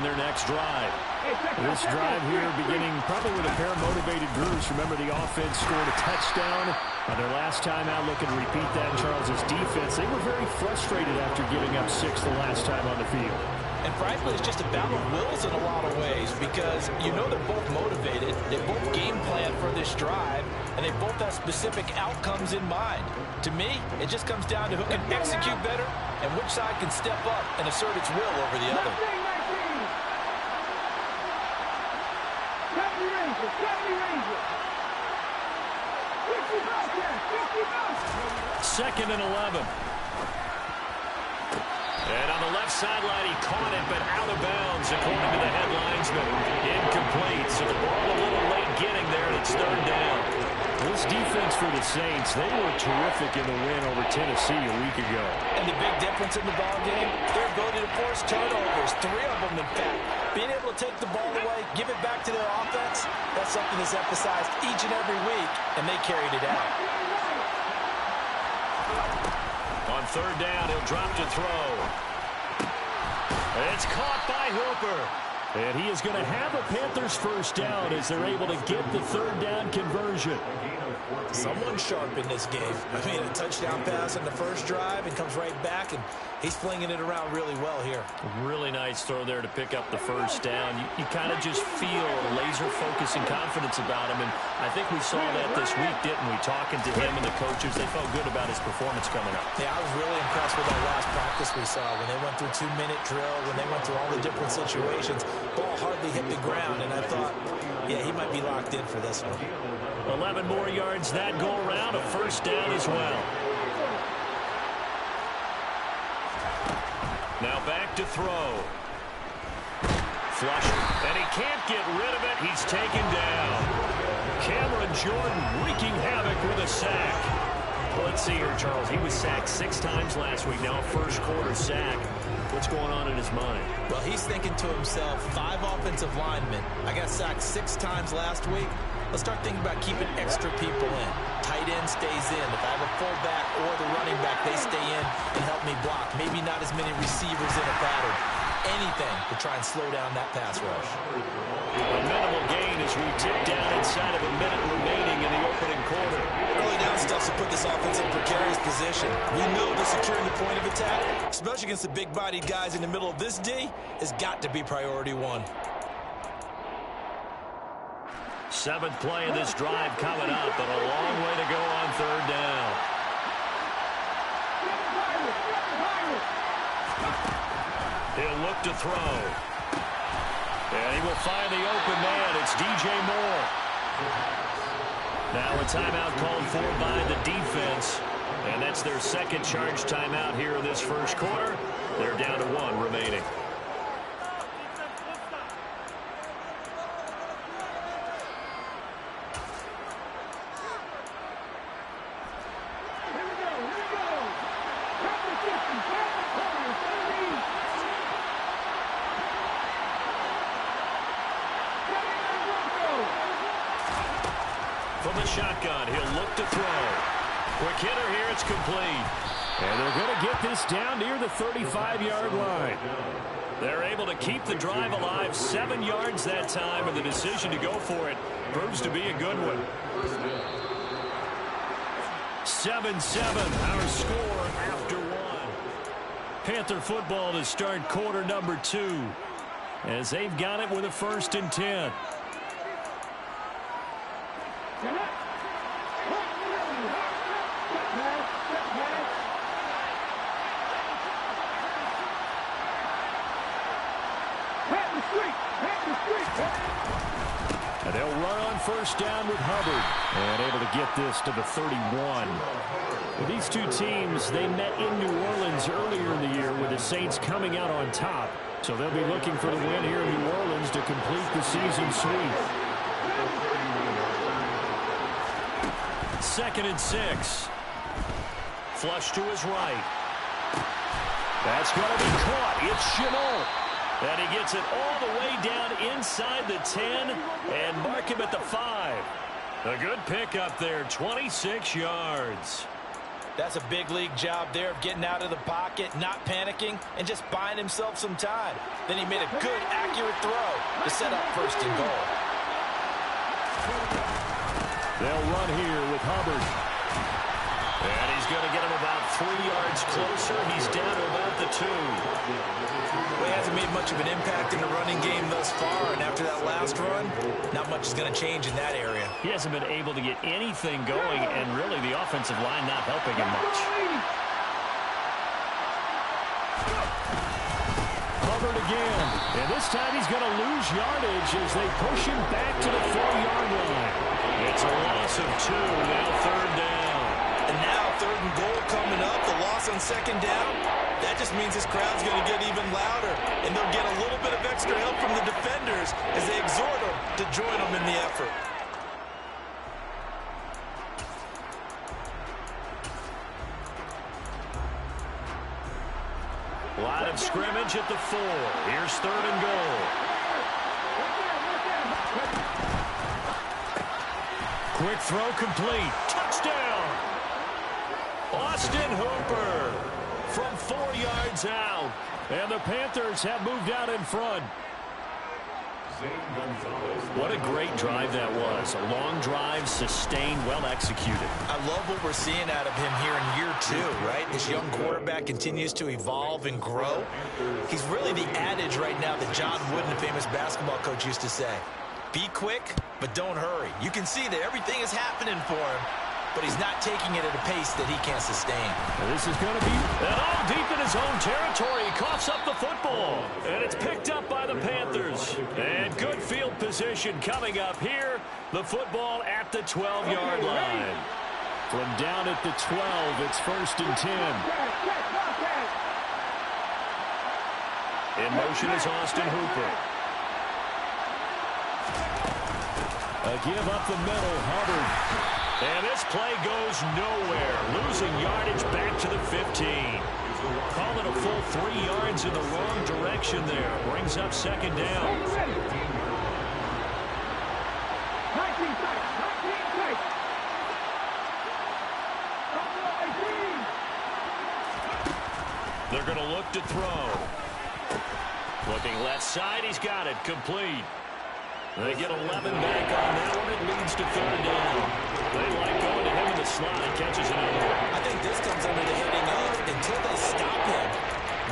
their next drive. This drive here beginning probably with a pair of motivated groups. Remember, the offense scored a touchdown on their last time out. Looking to repeat that. Charles's defense, they were very frustrated after giving up 6 the last time on the field. And frankly, it's just a battle of wills in a lot of ways because you know they're both motivated. They both game plan for this drive, and they both have specific outcomes in mind. To me, it just comes down to who can execute better and which side can step up and assert its will over the other. Second and 11. And on the left sideline, he caught it, but out of bounds, according to the head linesman. Incomplete, so the ball a little late getting there, and it's third down. This defense for the Saints, they were terrific in the win over Tennessee a week ago. And the big difference in the ball game, their ability to force turnovers, 3 of them, in fact. Being able to take the ball away, give it back to their offense, that's something that's emphasized each and every week, and they carried it out. On third down, he'll drop to throw. It's caught by Hooper. And he is going to have a Panthers first down as they're able to get the third down conversion. Someone sharp in this game. I mean, a touchdown pass on the first drive and comes right back, and he's flinging it around really well here. Really nice throw there to pick up the first down. You kind of just feel laser focus and confidence about him, and I think we saw that this week, didn't we? Talking to him and the coaches, they felt good about his performance coming up. Yeah, I was really impressed with that last practice we saw when they went through 2-minute drill, when they went through all the different situations. Ball hardly hit the ground, and I thought, yeah, he might be locked in for this one. 11 more yards that go around, a first down as well. Now back to throw. Flush, and he can't get rid of it. He's taken down. Cameron Jordan wreaking havoc with a sack. Let's see here, Charles. He was sacked 6 times last week. Now a first quarter sack. What's going on in his mind? Well, he's thinking to himself, 5 offensive linemen. I got sacked 6 times last week. Let's start thinking about keeping extra people in. Tight end stays in. If I have a fullback or the running back, they stay in and help me block. Maybe not as many receivers in a pattern. Anything to try and slow down that pass rush. A minimal gain as we tip down inside of a minute remaining in the opening quarter. Early down stuff to put this offense in a precarious position. We know that securing the point of attack, especially against the big-bodied guys in the middle of this D, has got to be priority 1. 7th play of this drive coming up, but a long way to go on third down. He'll look to throw. And he will find the open man. It's DJ Moore. Now a timeout called for by the defense. And that's their second charge timeout here in this first quarter. They're down to 1 remaining. From the shotgun, he'll look to throw. Quick hitter here, it's complete. And they're going to get this down near the 35-yard line. They're able to keep the drive alive 7 yards that time, and the decision to go for it proves to be a good one. 7-7, our score after 1. Panther football to start quarter number 2, as they've got it with a 1st and 10. And they'll run on first down with Hubbard. And able to get this to the 31. Well, these two teams, they met in New Orleans earlier in the year with the Saints coming out on top. So they'll be looking for the win here in New Orleans to complete the season sweep. 2nd and 6. Flush to his right. That's going to be caught. It's Chenault. And he gets it all the way down inside the 10 and mark him at the 5. A good pickup there, 26 yards. That's a big league job there of getting out of the pocket, not panicking, and just buying himself some time. Then he made a good, accurate throw to set up 1st and goal. They'll run here with Hubbard. And he's going to get him about 3 yards closer. He's down to about the 2. Well, he hasn't made much of an impact in the running game thus far, and after that last run, not much is going to change in that area. He hasn't been able to get anything going, and really the offensive line not helping him much. Hubbard again, and this time he's going to lose yardage as they push him back to the 4-yard line. It's a loss of 2, now 3rd down. And now 3rd and goal coming up, the loss on 2nd down. That just means this crowd's going to get even louder, and they'll get a little bit of extra help from the defenders as they exhort them to join them in the effort. Line of scrimmage at the 4. Here's 3rd and goal. Quick throw complete. Touchdown! Austin Hooper from 4 yards out. And the Panthers have moved out in front. What a great drive that was. A long drive, sustained, well executed. I love what we're seeing out of him here in year 2, right? This young quarterback continues to evolve and grow. He's really the adage right now that John Wooden, the famous basketball coach, used to say. Be quick, but don't hurry. You can see that everything is happening for him, but he's not taking it at a pace that he can't sustain. This is going to be all deep in his own territory. He coughs up the football, and it's picked up by the Panthers. And good field position coming up here. The football at the 12-yard line. From down at the 12, it's 1st and 10. In motion is Austin Hooper. A give up the middle, Hubbard. And this play goes nowhere. Losing yardage back to the 15. Call it a full 3 yards in the wrong direction there. Brings up 2nd down. They're going to look to throw. Looking left side, he's got it. Complete. They get 11 back on that one. It leads to 3rd down. They like going to him in the slot. He catches another one. I think this comes under the heading of, until they stop him,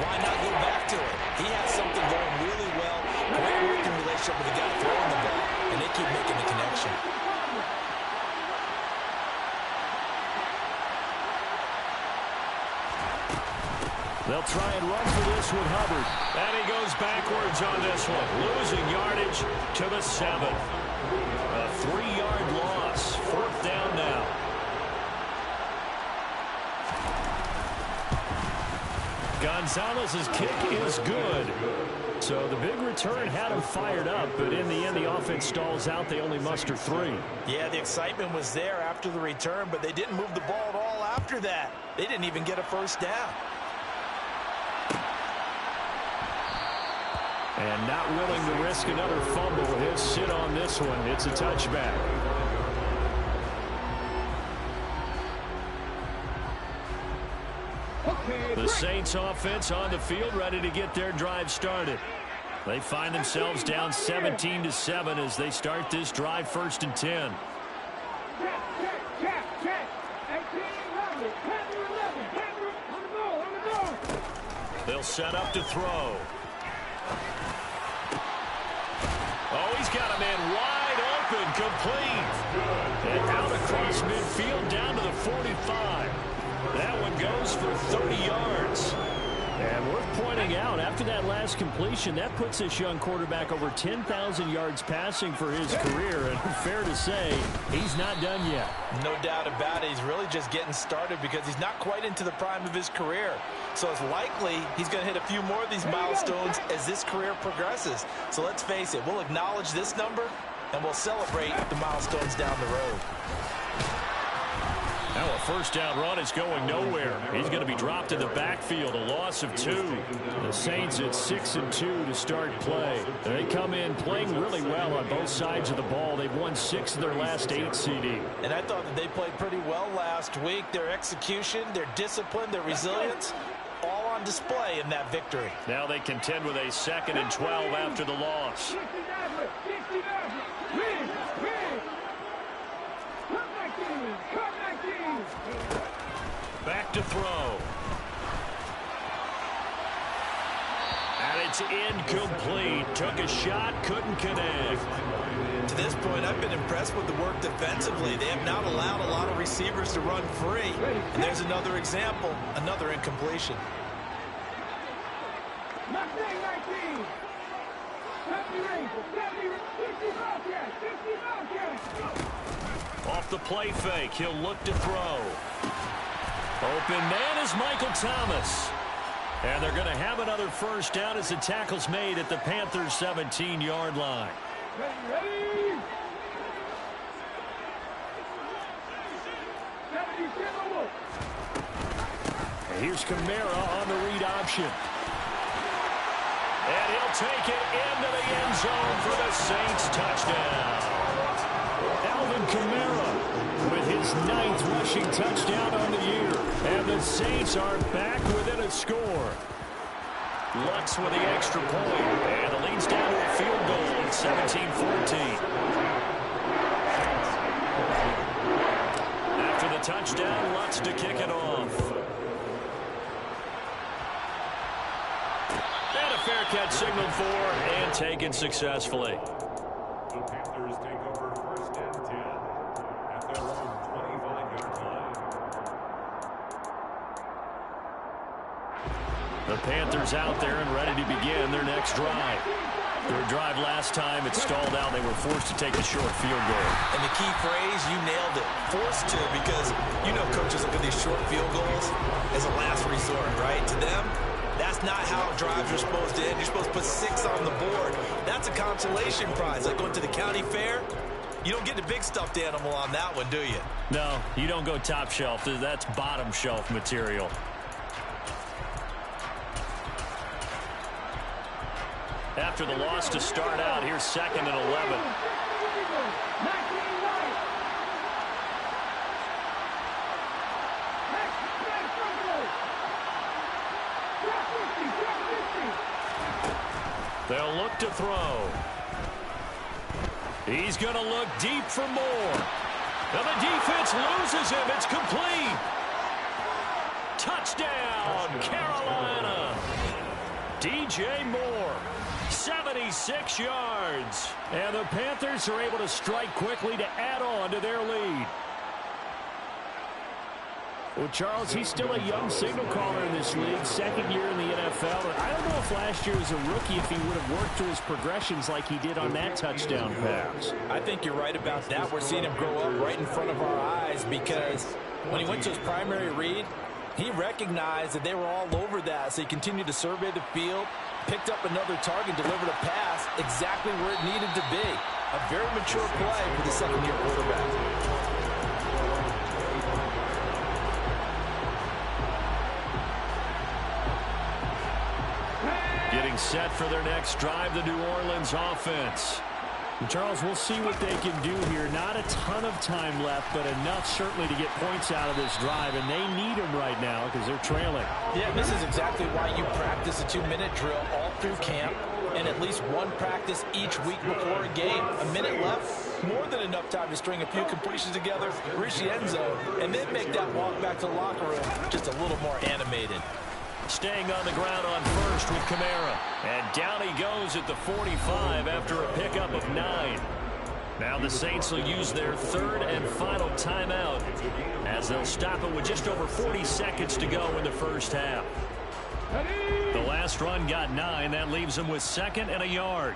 why not go back to it? He has something going really well. Great working relationship with the guy throwing the ball, and they keep making the connection. They'll try and run for this with Hubbard. And he goes backwards on this one. Losing yardage to the 7. A 3-yard loss. 4th down now. Gonzalez's kick is good. So the big return had him fired up, but in the end the offense stalls out. They only muster 3. Yeah, the excitement was there after the return, but they didn't move the ball at all after that. They didn't even get a 1st down. And not willing to risk another fumble. He'll sit on this one. It's a touchback. The Saints offense on the field, ready to get their drive started. They find themselves down 17-7 as they start this drive, 1st and 10. They'll set up to throw. Oh, he's got a man wide open, complete. And out across midfield down to the 45. That one goes for 30 yards. And worth pointing out, after that last completion, that puts this young quarterback over 10,000 yards passing for his career. And fair to say, he's not done yet. No doubt about it. He's really just getting started because he's not quite into the prime of his career. So it's likely he's going to hit a few more of these milestones as this career progresses. So let's face it, we'll acknowledge this number and we'll celebrate the milestones down the road. Now a first down run is going nowhere. He's going to be dropped in the backfield, a loss of 2. The Saints at 6-2 to start play. They come in playing really well on both sides of the ball. They've won 6 of their last 8, CD. And I thought that they played pretty well last week. Their execution, their discipline, their resilience, all on display in that victory. Now they contend with a 2nd and 12 after the loss. Back to throw. And it's incomplete. Took a shot, couldn't connect. To this point, I've been impressed with the work defensively. They have not allowed a lot of receivers to run free. And there's another example, another incompletion. Off the play fake, he'll look to throw. Open man is Michael Thomas. And they're going to have another first down as the tackle's made at the Panthers' 17-yard line. Ready? And here's Kamara on the read option. And he'll take it into the end zone for the Saints touchdown. Alvin Kamara with his 9th rushing touchdown on the year. And the Saints are back within a score. Lutz with the extra point. And it leads down to a field goal at 17-14. After the touchdown, Lutz to kick it off. And a fair catch signaled for and taken successfully. The Panthers take over 1st and 10 at their own 25-yard line. The Panthers out there and ready to begin their next drive. Their drive last time, it stalled out. They were forced to take a short field goal. And the key phrase, you nailed it. Forced to, because you know coaches look at these short field goals as a last resort, right? To them, that's not how drives are supposed to end. You're supposed to put 6 on the board. That's a consolation prize. Like going to the county fair, you don't get the big stuffed animal on that one, do you? No, you don't go top shelf. That's bottom shelf material. After the loss to start out, here's 2nd and 11. They'll look to throw. He's going to look deep for more. And the defense loses him. It's complete. Touchdown, Carolina. DJ Moore, 76 yards. And the Panthers are able to strike quickly to add on to their lead. Well, Charles, he's still a young signal caller in this league, 2nd year in the NFL. And I don't know if last year as a rookie if he would have worked through his progressions like he did on that touchdown pass. I think you're right about that. We're seeing him grow up right in front of our eyes because when he went to his primary read, he recognized that they were all over that, so he continued to survey the field, picked up another target, delivered a pass exactly where it needed to be. A very mature play for the 2nd-year quarterback. Getting set for their next drive, the New Orleans offense. And Charles, we'll see what they can do here. Not a ton of time left, but enough certainly to get points out of this drive, and they need them right now because they're trailing. Yeah, this is exactly why you practice a 2-minute drill all through camp and at least one practice each week before a game. A minute left, more than enough time to string a few completions together, reach the end zone, and then make that walk back to the locker room just a little more animated. Staying on the ground on first with Kamara. And down he goes at the 45 after a pickup of 9. Now the Saints will use their 3rd and final timeout as they'll stop it with just over 40 seconds to go in the first half. The last run got 9. That leaves them with 2nd and a yard.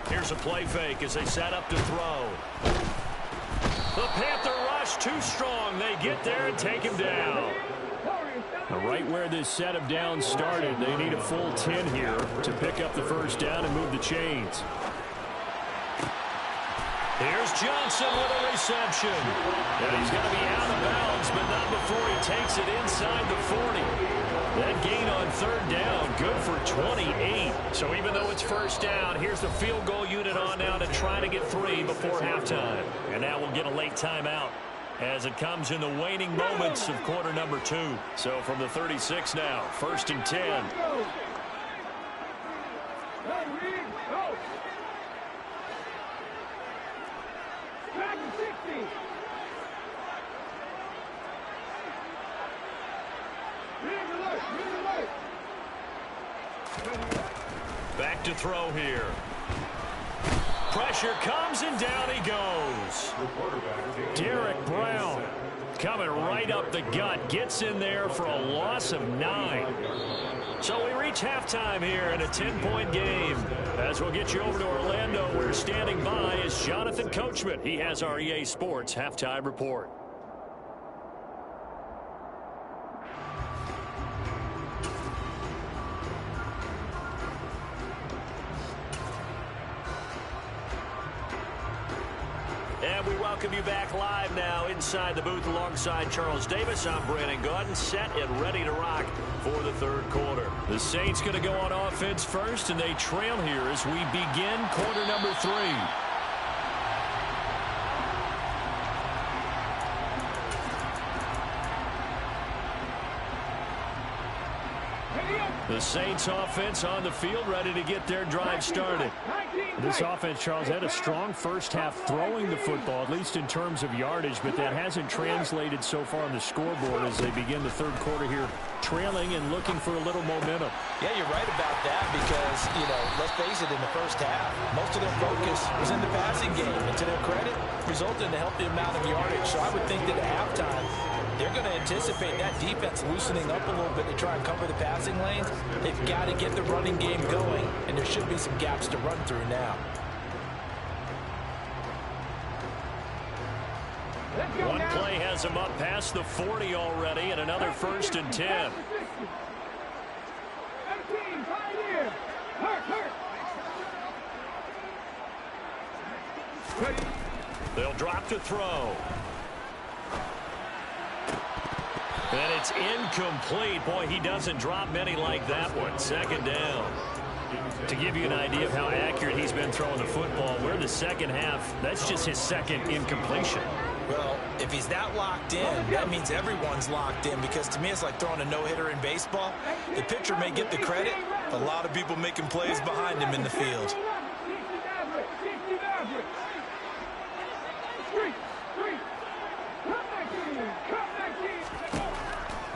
Here's a play fake as they set up to throw. The Panther rush too strong. They get there and take him down. Right where this set of downs started, they need a full 10 here to pick up the first down and move the chains. Here's Johnson with a reception. And he's going to be out of bounds, but not before he takes it inside the 40. That gain on third down, good for 28. So even though it's first down, here's the field goal unit on now to try to get 3 before halftime. And now we'll get a late timeout as it comes in the waning moments of quarter number 2. So from the 36 now, 1st and 10. Back to throw here. Pressure comes and down he goes. Derek Brown coming right up the gut. Gets in there for a loss of 9. So we reach halftime here in a 10-point game. As we'll get you over to Orlando, where standing by is Jonathan Coachman. He has our EA Sports halftime report. And we welcome you back live now inside the booth alongside Charles Davis. I'm Brandon Gaudin, set and ready to rock for the third quarter. The Saints going to go on offense first, and they trail here as we begin quarter number 3. The Saints offense on the field, ready to get their drive started. This offense, Charles, had a strong first half throwing the football, at least in terms of yardage, but that hasn't translated so far on the scoreboard as they begin the third quarter here, trailing and looking for a little momentum. Yeah, you're right about that because, let's face it, in the first half, most of their focus was in the passing game. And to their credit, resulted in a healthy amount of yardage. So I would think that at halftime, they're going to anticipate that defense loosening up a little bit to try and cover the passing lanes. They've got to get the running game going, and there should be some gaps to run through now. One play has him up past the 40 already, and another 1st and 10. They'll drop to throw. And it's incomplete. Boy, he doesn't drop many like that one. 2nd down. To give you an idea of how accurate he's been throwing the football, we're in the second half. That's just his 2nd incompletion. Well, if he's that locked in, that means everyone's locked in, because to me it's like throwing a no-hitter in baseball. The pitcher may get the credit, but a lot of people making plays behind him in the field.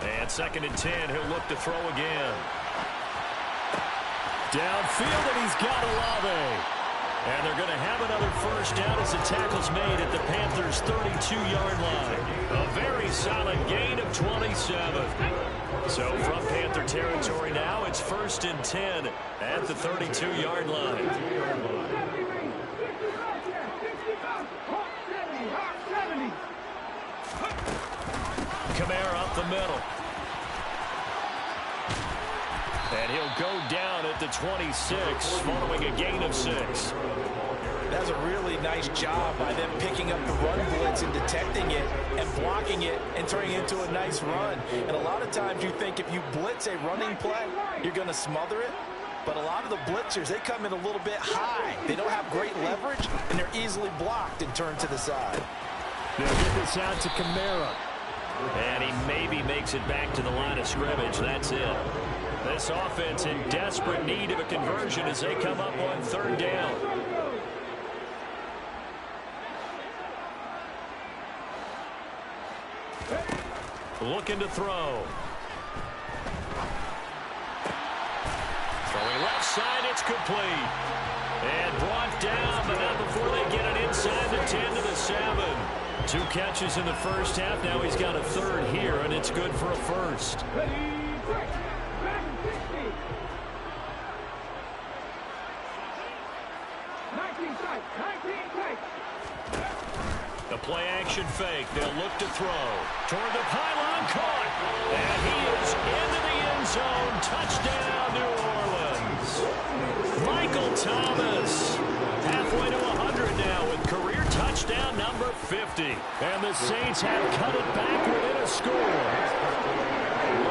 And 2nd and 10, he'll look to throw again. Downfield, and he's got Olave. And they're going to have another first down as the tackle's made at the Panthers' 32-yard line. A very solid gain of 27. So from Panther territory now, it's 1st and 10 at the 32-yard line. Kamara up the middle. And he'll go down at the 26 following a gain of 6. That's a really nice job by them picking up the run blitz and detecting it and blocking it and turning it into a nice run. And a lot of times you think if you blitz a running play, you're going to smother it. But a lot of the blitzers, they come in a little bit high. They don't have great leverage, and they're easily blocked and turned to the side. They'll get this out to Kamara. And he maybe makes it back to the line of scrimmage. That's it. This offense in desperate need of a conversion as they come up on 3rd down. Looking to throw. Throwing left side, it's complete. And brought down, but not before they get it inside the 10 to the 7. 2 catches in the first half. Now he's got a 3rd here, and it's good for a 1st. The Play action fake. They'll look to throw. Toward the pylon, caught. And he is into the end zone. Touchdown, New Orleans. Michael Thomas. Halfway to 100 now with career touchdown number 50. And the Saints have cut it back within a score.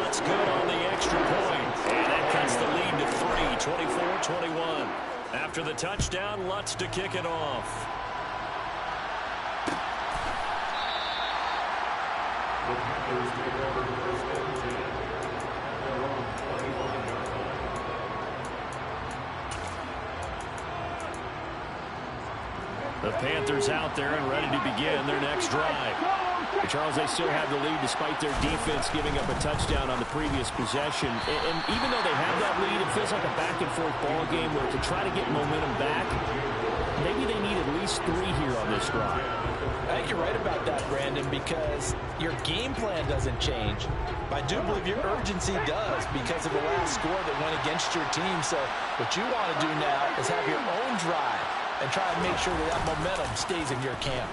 Lutz good on the extra point. And that cuts the lead to 3, 24-21. After the touchdown, Lutz to kick it off. The Panthers take over first and 10. Their own 21-yard line. The Panthers out there and ready to begin their next drive. Charles, they still have the lead despite their defense giving up a touchdown on the previous possession. And even though they have that lead, it feels like a back-and-forth ball game where to try to get momentum back, maybe they need at least 3 here on this drive. I think you're right about that, Brandon, because your game plan doesn't change. But I do believe your urgency does because of the last score that went against your team. So what you want to do now is have your own drive and try and make sure that momentum stays in your camp.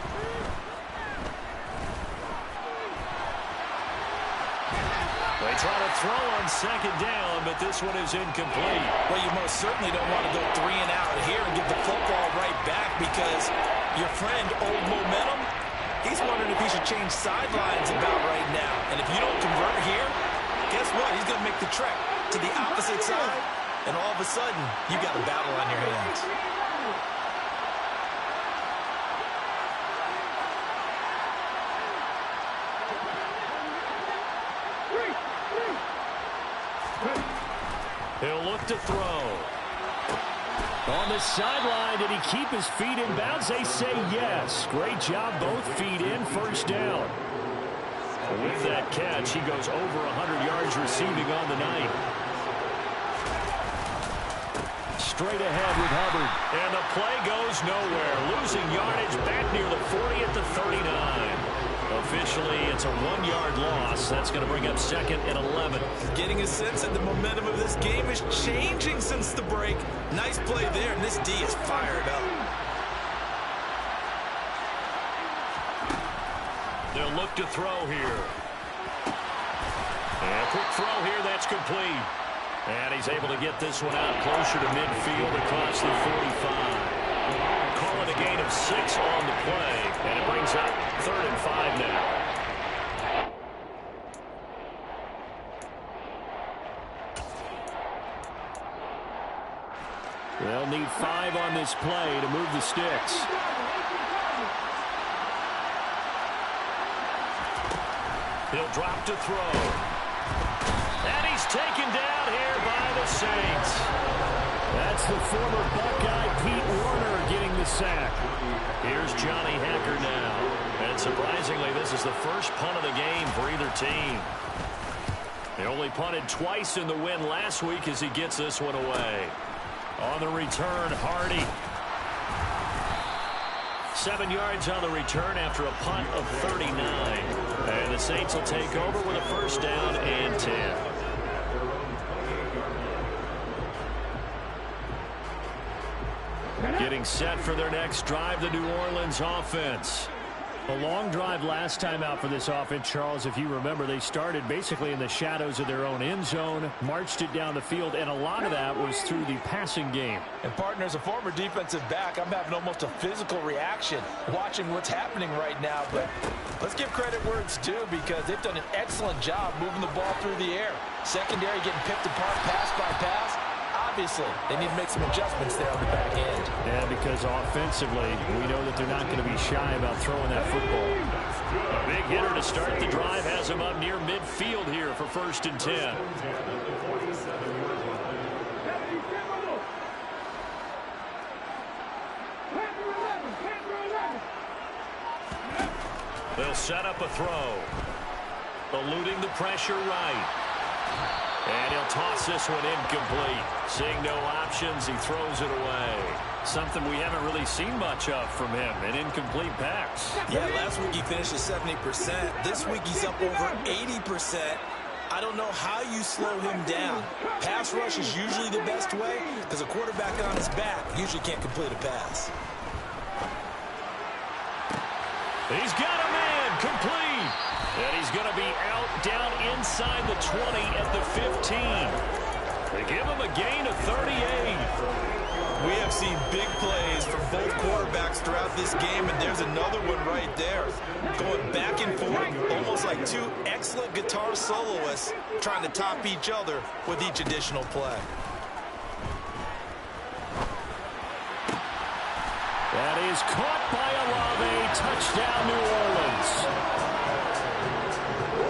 They try to throw on second down, but this one is incomplete. Well, you most certainly don't want to go 3 and out here and get the football right back because your friend, Old Momentum, he's wondering if he should change sidelines about right now. And if you don't convert here, guess what? He's going to make the trek to the opposite side, and all of a sudden, you got a battle on your hands. He'll look to throw. On the sideline, did he keep his feet in bounds? They say yes. Great job, both feet in, first down. With that catch, he goes over 100 yards receiving on the night. Straight ahead with Hubbard. And the play goes nowhere. Losing yardage back near the 40 at the 39. Officially, it's a 1-yard loss. That's going to bring up second and 11. Getting a sense that the momentum of this game is changing since the break. Nice play there, and this D is fired up. They'll look to throw here. And a quick throw here, that's complete. And he's able to get this one out closer to midfield across the 45. Call it a gain of 6 on the play, and it brings up 3rd and 5 now. They'll need 5 on this play to move the sticks. He'll drop to throw. And he's taken down here by the Saints. That's the former Buckeye Pete Warner getting the sack. Here's Johnny Hacker now. And surprisingly, this is the first punt of the game for either team. They only punted twice in the win last week as he gets this one away. On the return, Hardy. 7 yards on the return after a punt of 39. And the Saints will take over with a first down and 10. Getting set for their next drive, the New Orleans offense. A long drive last time out for this offense, Charles. If you remember, they started basically in the shadows of their own end zone, marched it down the field, and a lot of that was through the passing game. And, partner, as a former defensive back, I'm having almost a physical reaction watching what's happening right now. But let's give credit where it's due because they've done an excellent job moving the ball through the air. Secondary getting picked apart pass by pass. Obviously, they need to make some adjustments there on the back end. Yeah, because offensively, we know that they're not going to be shy about throwing that football. A big hitter to start the drive has him up near midfield here for 1st and 10. They'll set up a throw. Eluding the pressure right. And he'll toss this one incomplete. Seeing no options, he throws it away. Something we haven't really seen much of from him, an incomplete pass. Yeah, last week he finished at 70%. This week he's up over 80%. I don't know how you slow him down. Pass rush is usually the best way because a quarterback on his back usually can't complete a pass. He's got a man complete. And he's going to be out down inside the 20 at the 15. They give him a gain of 38. We have seen big plays from both quarterbacks throughout this game, and there's another one right there. Going back and forth, almost like two excellent guitar soloists trying to top each other with each additional play. That is caught by Olave. Touchdown, New Orleans.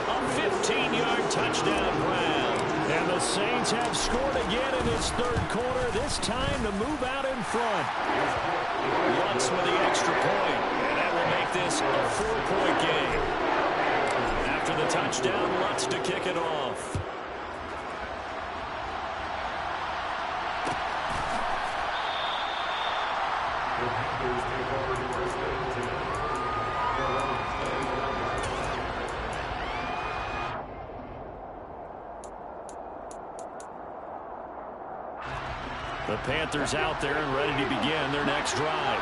A 15-yard touchdown grab. And the Saints have scored again in this third quarter, this time to move out in front. Lutz with the extra point, and that will make this a 4-point game. After the touchdown, Lutz to kick it off. The Panthers take over to first and 10. The Panthers out there and ready to begin their next drive.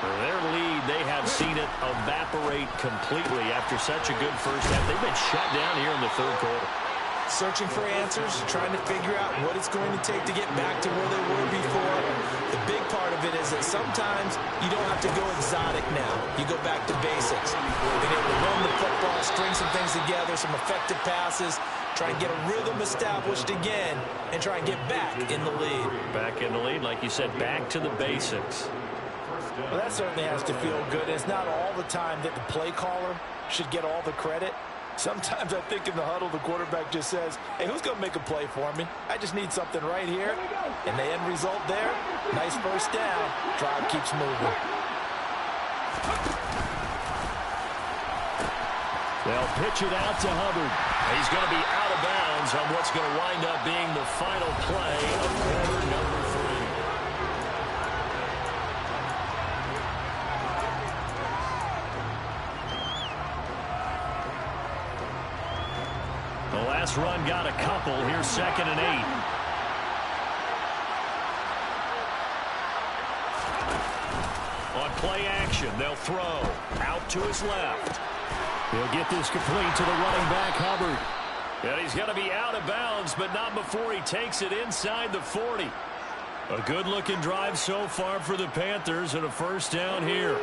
For their lead, they have seen it evaporate completely after such a good first half. They've been shut down here in the third quarter. Searching for answers, trying to figure out what it's going to take to get back to where they were before. The big part of it is that sometimes you don't have to go exotic now. You go back to basics. Being able to run the football, string some things together, some effective passes, try and get a rhythm established again, and try and get back in the lead. Back in the lead, like you said, back to the basics. Well, that certainly has to feel good. It's not all the time that the play caller should get all the credit. Sometimes I think in the huddle, the quarterback just says, hey, who's going to make a play for me? I just need something right here. And the end result there, nice first down. Drive keeps moving. They'll pitch it out to Hubbard. He's going to be out of bounds on what's going to wind up being the final play of quarter number 3. The last run got a couple. Here's 2nd and 8. On play action, they'll throw out to his left. He'll get this complete to the running back, Hubbard. And he's going to be out of bounds, but not before he takes it inside the 40. A good-looking drive so far for the Panthers, and a first down here.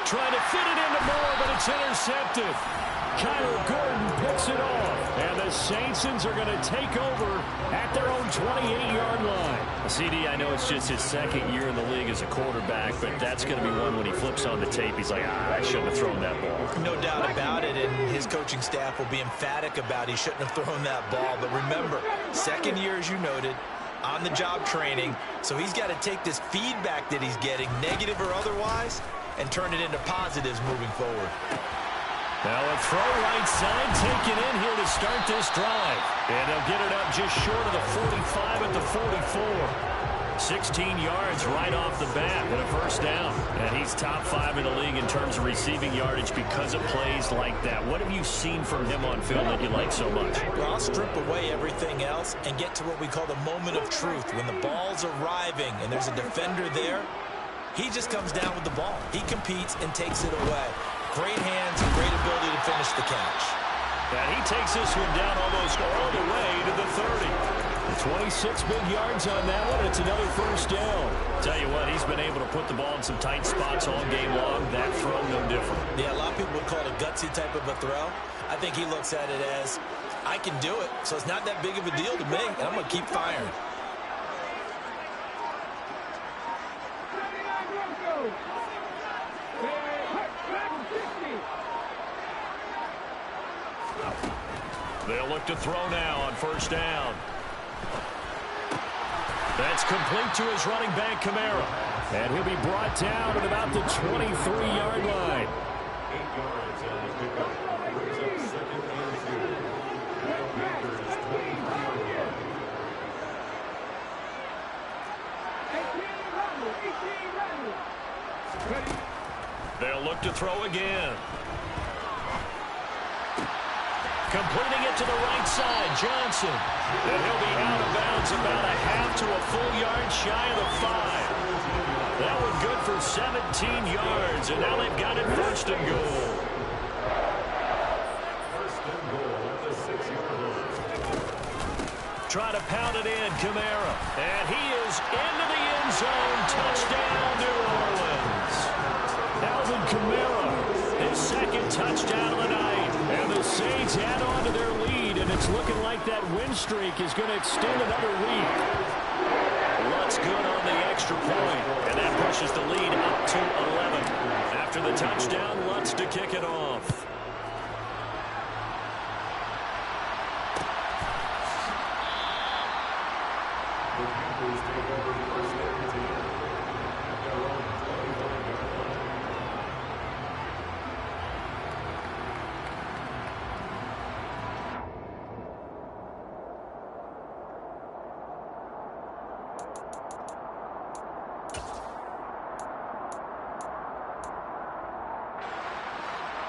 Trying to fit it into Moore, but it's intercepted. Kyler Gordon picks it off. And the Saints are going to take over at their own 28-yard line. CD, I know it's just his second year in the league as a quarterback, but that's going to be one when he flips on the tape. He's like, I shouldn't have thrown that ball. No doubt about it, and his coaching staff will be emphatic about he shouldn't have thrown that ball. But remember, second year, as you noted, on-the-job training, so he's got to take this feedback that he's getting, negative or otherwise, and turn it into positives moving forward. Now a throw right side taken in here to start this drive. And they'll get it up just short of the 45 at the 44. 16 yards right off the bat and a first down. And he's top 5 in the league in terms of receiving yardage because of plays like that. What have you seen from him on film that you like so much? Well, I'll strip away everything else and get to what we call the moment of truth. When the ball's arriving and there's a defender there, he just comes down with the ball. He competes and takes it away. Great hands and great ability to finish the catch. And he takes this one down almost all the way to the 30. 26 big yards on that one. It's another first down. Tell you what, he's been able to put the ball in some tight spots all game long. That throw, no different. Yeah, a lot of people would call it a gutsy type of a throw. I think he looks at it as, I can do it, so it's not that big of a deal to me, and I'm going to keep firing. They'll look to throw now on first down. That's complete to his running back, Kamara. And he'll be brought down at about the 23-yard line. 8 yards on the pickup. Brings up 2nd and 2. The Panthers 23-yard. They'll look to throw again. Completing it to the right side, Johnson. And he'll be out of bounds about a half to a full yard shy of the 5. That one good for 17 yards, and now they've got it first and goal. First and goal at the 6-yard line. Try to pound it in, Kamara. And he is into the end zone. Touchdown, New Orleans. Alvin Kamara, his second touchdown of the night. And the Saints add on to their lead, and it's looking like that win streak is going to extend another week. Lutz good on the extra point, and that pushes the lead up to 11. After the touchdown, Lutz to kick it off. The Panthers take over first and 10 at their own 25-yard line.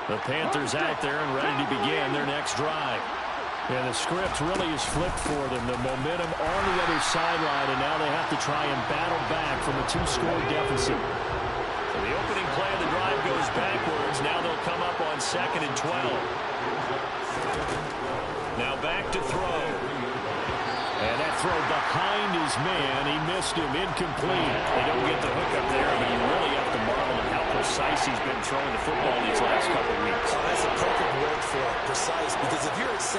The Panthers out there and ready to begin their next drive. And the script really is flipped for them. The momentum on the other sideline, and now they have to try and battle back from a 2-score deficit. So the opening play of the drive goes backwards. Now they'll come up on 2nd and 12. Now back to throw. And that throw behind his man. He missed him. Incomplete. They don't get the hook up there, but you really have to marvel at how precise he's been throwing the football these last couple of weeks. Oh, that's a perfect word for it, precise. Because if you're at 70%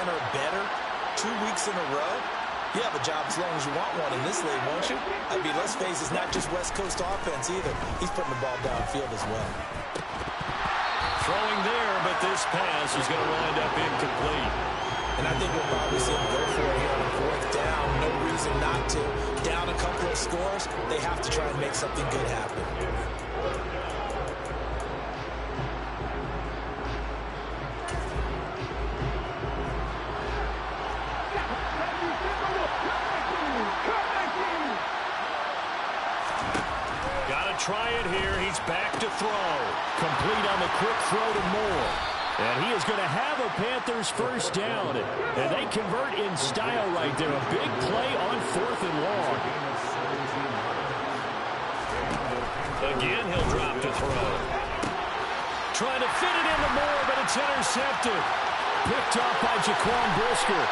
or better 2 weeks in a row, you have a job as long as you want one in this league, won't you? I mean, let's face it, it's not just West Coast offense either. He's putting the ball downfield as well. Throwing there, but this pass is going to wind up incomplete. And I think we'll probably see him go for it here on 4th down. No reason not to. Down a couple of scores, they have to try and make something good happen. Try it here. He's back to throw. Complete on the quick throw to Moore. And he is going to have a Panthers first down. And they convert in style right there. A big play on 4th and long. Again, he'll drop to throw. Trying to fit it into Moore, but it's intercepted. Picked off by Jaquan Brisker.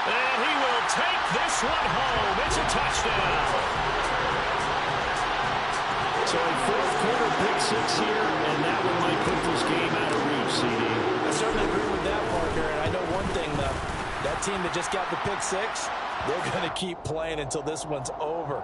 And he will take this one home. It's a touchdown. So a 4th quarter pick-6 here, and that one might put this game out of reach, CD. I certainly agree with that, Parker. And I know one thing, though. That team that just got the pick-6, they're going to keep playing until this one's over.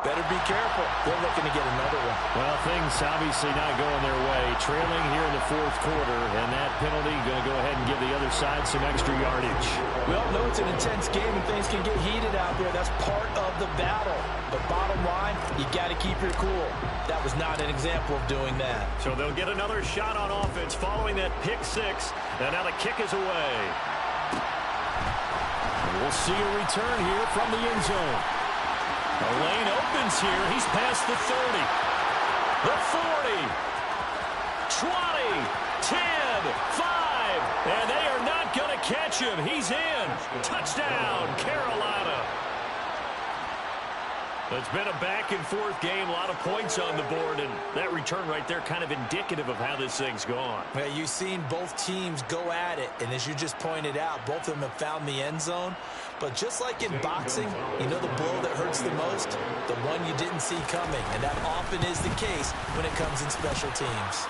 Better be careful. They're looking to get another one. Well, things obviously not going their way. Trailing here in the 4th quarter, and that penalty going to go ahead and give the other side some extra yardage. We all know it's an intense game and things can get heated out there. That's part of the battle. But bottom line, you got to keep your cool. That was not an example of doing that. So they'll get another shot on offense following that pick-6. And now the kick is away. We'll see a return here from the end zone. The lane opens here. He's past the 30. The 40. 20. 10. 5. And they are not going to catch him. He's in. Touchdown, Carolina. It's been a back-and-forth game, a lot of points on the board, and that return right there kind of indicative of how this thing's gone. Well, you've seen both teams go at it, and as you just pointed out, both of them have found the end zone. But just like in boxing, you know the blow that hurts the most? The one you didn't see coming, and that often is the case when it comes in special teams.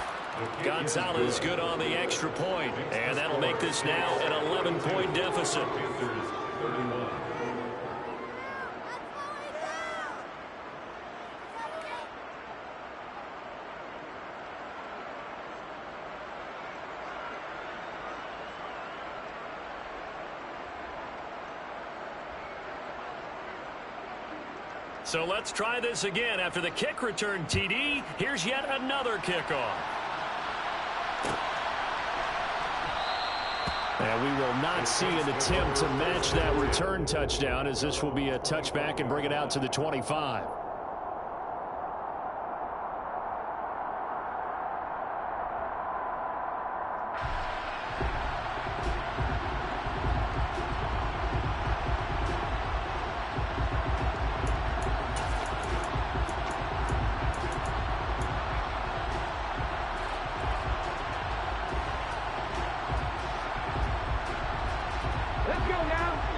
Gonzalez good on the extra point, and that'll make this now an 11-point deficit. So let's try this again. After the kick return, TD, here's yet another kickoff. And we will not see an attempt to match that return touchdown, as this will be a touchback and bring it out to the 25.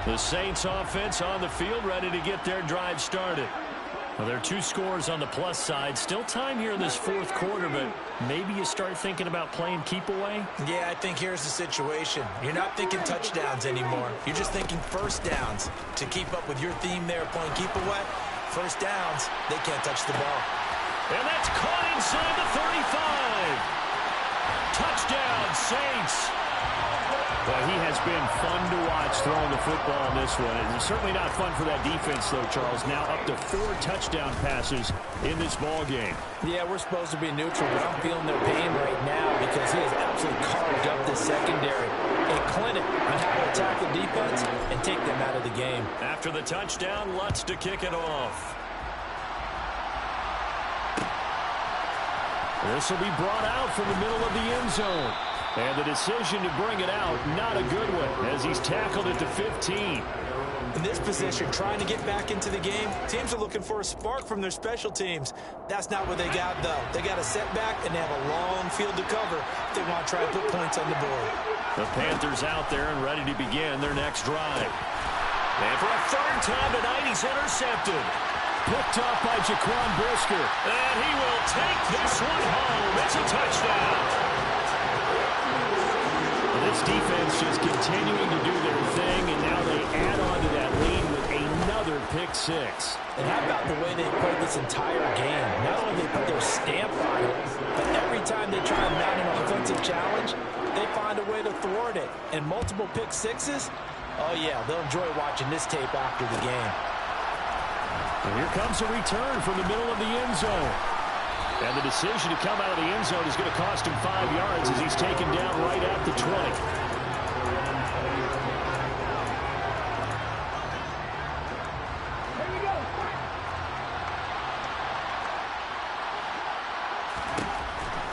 The Saints offense on the field, ready to get their drive started. Well, there are 2 scores on the plus side. Still time here in this fourth quarter, but maybe you start thinking about playing keep away? Yeah, I think here's the situation. You're not thinking touchdowns anymore. You're just thinking first downs. To keep up with your theme there, playing keep away, first downs, they can't touch the ball. And that's caught inside the 35. Touchdown, Saints. Well, he has been fun to watch throwing the football in this one. It's certainly not fun for that defense, though, Charles. Now up to 4 touchdown passes in this ball game. Yeah, we're supposed to be neutral, but I'm feeling their pain right now because he has absolutely carved up the secondary. A clinic on how to attack the defense and take them out of the game. After the touchdown, Lutz to kick it off. This will be brought out from the middle of the end zone. And the decision to bring it out, not a good one, as he's tackled it to 15. In this position, trying to get back into the game, teams are looking for a spark from their special teams. That's not what they got, though. They got a setback, and they have a long field to cover if they want to try to put points on the board. The Panthers out there and ready to begin their next drive. And for a third time tonight, he's intercepted. Picked up by Jaquan Brisker. And he will take this one home. It's a touchdown. This defense just continuing to do their thing, and now they add on to that lead with another pick six. And how about the way they played this entire game? Not only they put their stamp on it, but every time they try and mount an offensive challenge, they find a way to thwart it. And multiple pick sixes, oh yeah, they'll enjoy watching this tape after the game. And here comes a return from the middle of the end zone. And the decision to come out of the end zone is going to cost him 5 yards as he's taken down right at the 20.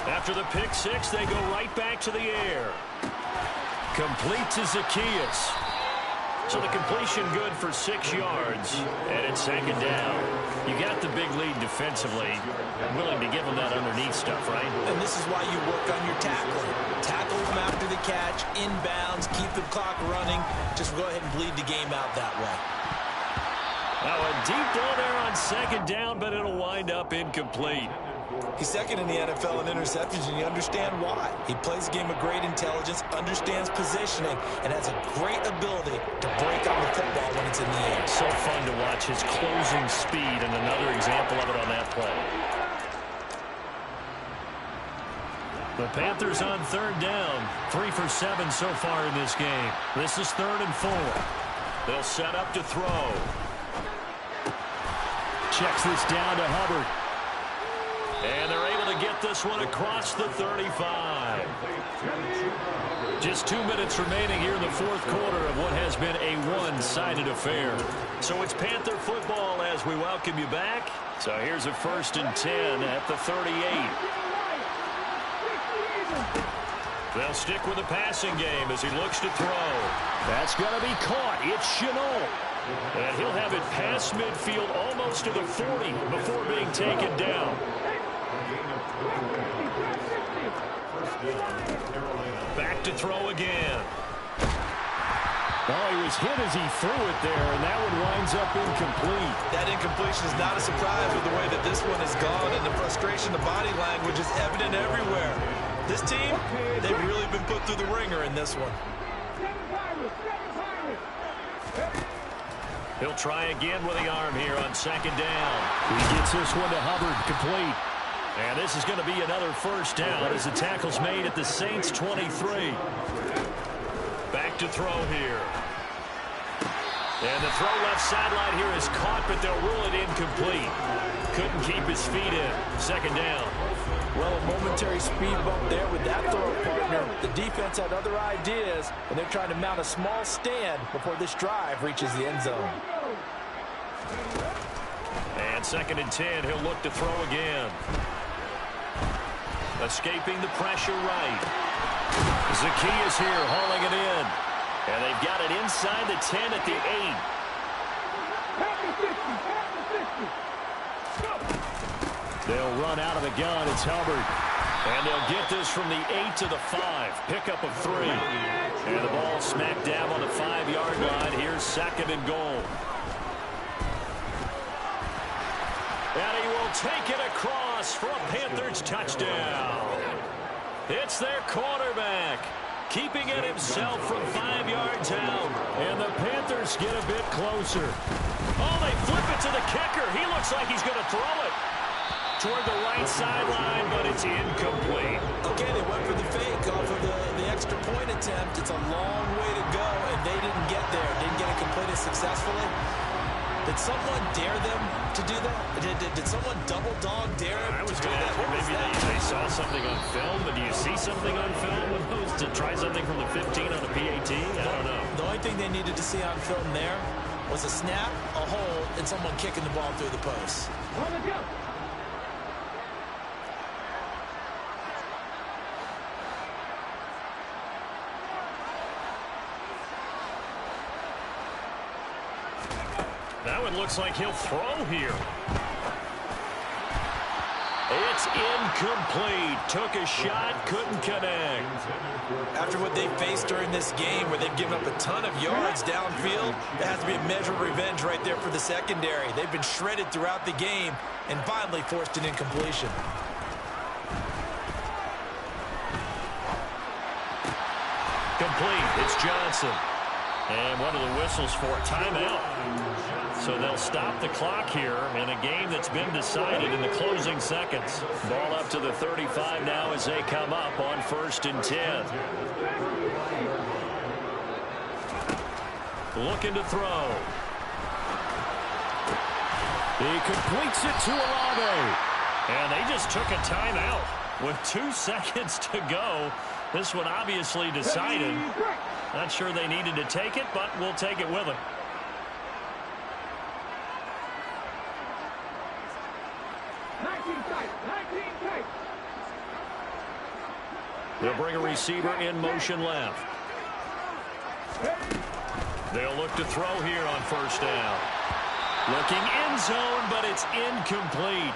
After the pick six, they go right back to the air. Complete to Zacchaeus. So the completion good for 6 yards, and it's second down. You got the big lead defensively. Willing to give them that underneath stuff, right? And this is why you work on your tackling. Tackle them after the catch, inbounds, keep the clock running. Just go ahead and bleed the game out that way. Now a deep ball there on second down, but it'll wind up incomplete. He's second in the NFL in interceptions, and you understand why. He plays a game of great intelligence, understands positioning, and has a great ability to break on the football when it's in the air. So fun to watch his closing speed, and another example of it on that play. The Panthers on third down, 3 for 7 so far in this game. This is 3rd and 4. They'll set up to throw. Checks this down to Hubbard. And they're able to get this one across the 35. Just 2 minutes remaining here in the fourth quarter of what has been a one-sided affair. So it's Panther football as we welcome you back. So here's a 1st and 10 at the 38. They'll stick with the passing game as he looks to throw. That's going to be caught. It's Chenault. And he'll have it past midfield almost to the 40 before being taken down. Back to throw again. Oh, he was hit as he threw it there, and that one winds up incomplete. That incompletion is not a surprise with the way that this one has gone, and the frustration, the body language is evident everywhere. This team, they've really been put through the ringer in this one. He'll try again with the arm here on second down. He gets this one to Hubbard, complete. And this is going to be another first down as the tackle's made at the Saints 23. Back to throw here. And the throw left sideline here is caught, but they'll rule it incomplete. Couldn't keep his feet in. Second down. Well, a momentary speed bump there with that throw, partner. The defense had other ideas, and they're trying to mount a small stand before this drive reaches the end zone. And 2nd and 10, he'll look to throw again. Escaping the pressure right. Zacchaeus here hauling it in. And they've got it inside the 10 at the 8. They'll run out of the gun. It's Hubbard. And they'll get this from the 8 to the 5. Pickup of 3. And the ball smack dab on the 5-yard line. Here's 2nd and goal. And he will take it across for a Panthers touchdown. It's their quarterback, keeping it himself from 5 yards out. And the Panthers get a bit closer. Oh, they flip it to the kicker. He looks like he's going to throw it toward the right sideline, but it's incomplete. Okay, they went for the fake off of the extra point attempt. It's a long way to go, and they didn't get there. Didn't get it completed successfully. Did someone dare them to do that? Did someone double dog dare them I was to do going to that? ask you, maybe they saw something on film, but do you see something on film opposed to try something from the 15 on a PAT? I don't know. The only thing they needed to see on film there was a snap, a hole, and someone kicking the ball through the post. Now it looks like he'll throw here. It's incomplete. Took a shot, couldn't connect. After what they faced during this game where they've given up a ton of yards downfield, there has to be a measure of revenge right there for the secondary. They've been shredded throughout the game and finally forced an incompletion. Complete. It's Johnson. And one of the whistles for timeout. So they'll stop the clock here in a game that's been decided in the closing seconds. Ball up to the 35 now as they come up on 1st and 10. Looking to throw. He completes it to Olave. And they just took a timeout with 2 seconds to go. This one obviously decided. Not sure they needed to take it, but we'll take it with them. They'll bring a receiver in motion left. They'll look to throw here on 1st down. Looking end zone, but it's incomplete.